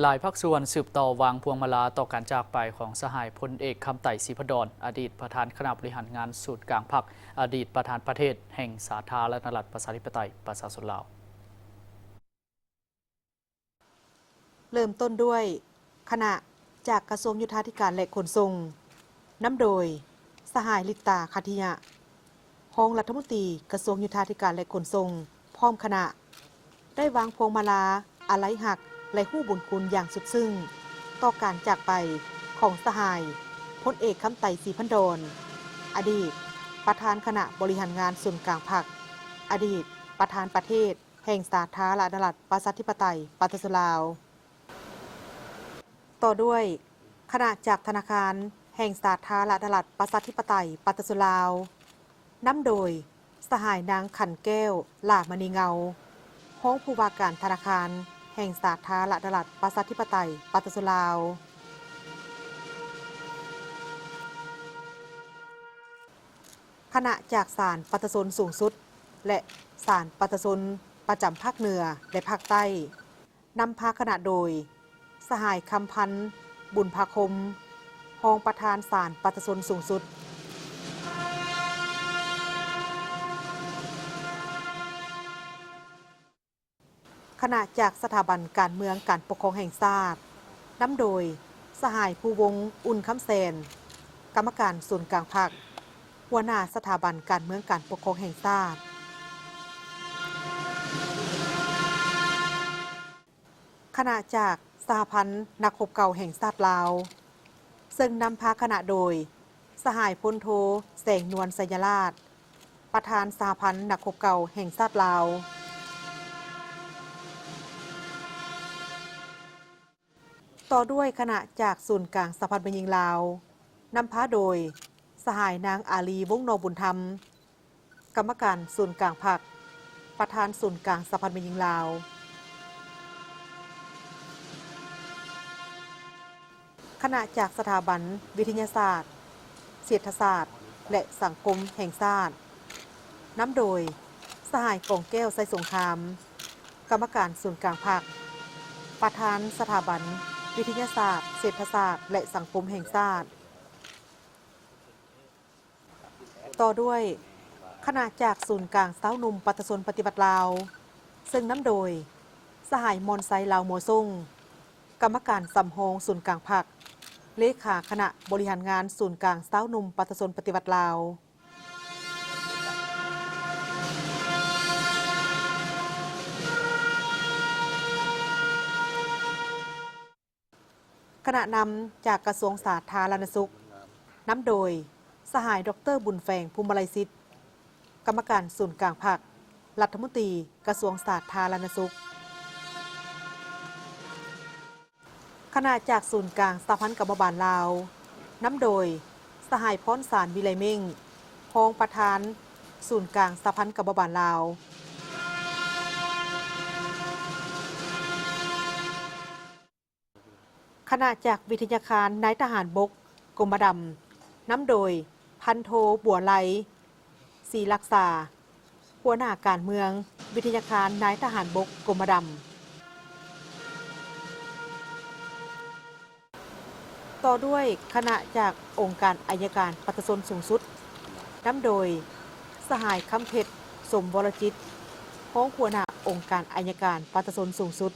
หลายภาคส่วนสืบต่อวางพวงมาลาต่อการจากไปของสหายพลเอกคำไต่ศรีพดลอดีตประธานคณะบริหารงานสูตรกลางพรรคอดีตประธานประเทศแห่งสาธารณรัฐประชาธิปไตยประชาชนลาวเริ่มต้นด้วยคณะจากกระทรวงยุทธาธิการและขนส่งนำโดยสหายลิตาคาทิยะรองรัฐมนตรีกระทรวงยุทธาธิการและขนส่งพร้อมคณะได้วางพวงมาลาอาลัยหักและฮู้บุญคุณอย่างสุดซึ้งต่อการจากไปของสหายพลเอกคำไต่ศรีพดลอดีตประธานคณะบริหารงานส่วนกลางพรรคอดีตประธานประเทศแห่งสาธารณรัฐประชาธิปไตยประชาชนลาวต่อด้วยคณะจากธนาคารแห่งสาธารณรัฐประชาธิปไตยประชาชนลาวนำโดยสหายนางขันแก้วหลามณีเงาห้องผู้ว่าการธนาคารแห่งสาธารณรัฐประชาธิปไตยประชาชนลาวคณะจากศาลประชาชนสูงสุดและศาลประชาชนประจำภาคเหนือและภาคใต้นำพาคณะโดยสหายคำพันธ์บุญภาคมรองประธานศาลประชาชนสูงสุดคณะจากสถาบันการเมืองการปกครองแห่งชาตินำโดยสหายภูวงศ์อุ่นคำแสนกรรมการส่วนกลางพรรคหัวหน้าสถาบันการเมืองการปกครองแห่งชาติคณะจากสหพันธ์นักรบเก่าแห่งชาติลาวซึ่งนำพาคณะโดยสหายพลโทแสงนวลไสยราชประธานสหพันธ์นักรบเก่าแห่งชาติลาวต่อด้วยคณะจากศูนย์กลางสหพันธ์บัญญิงลาวนำพาโดยสหายนางอาลีวงศ์โนบุญธรรมกรรมการศูนย์กลางพรรคประธานศูนย์กลางสหพันธ์บัญญิงลาวคณะจากสถาบันวิทยาศาสตร์เศรษฐศาสตร์และสังคมแห่งชาตินำโดยสหายกองแก้วไซสงครามกรรมการศูนย์กลางพรรคประธานสถาบันวิทยาศาสตร์เศรษฐศาสตร์และสังคมแห่งชาติต่อด้วยคณะจากศูนย์กลางสาวหนุ่มประชาชนปฏิบัติลาวซึ่งนำโดยสหายมอนไซลาวโมซุงกรรมการสำรองศูนย์กลางพรรคเลขาคณะบริหารงานศูนย์กลางสาวหนุ่มประชาชนปฏิบัติลาวคณะนำจากกระทรวงสาธารณสุขนำโดยสหายดร.บุญแฝงภูมิไลสิทธิ์กรรมการศูนย์กลางพรรครัฐมนตรีกระทรวงสาธารณสุขคณะจากศูนย์กลางสหพันธ์กรรมบาลลาวนำโดยสหายพรสารวิไลเม่งรองประธานศูนย์กลางสหพันธ์กรรมบาลลาวคณะจากวิทยาคารนายทหารบกกรมดำนำโดยพันโทบัวไลศรีรักษาหัวหน้าการเมืองวิทยาคารนายทหารบกกรมดำต่อด้วยคณะจากองค์การอัยการประชาชนสูงสุดนำโดยสหายคำเพชรสมวรจิตรองหัวหน้าองค์การอัยการประชาชนสูงสุด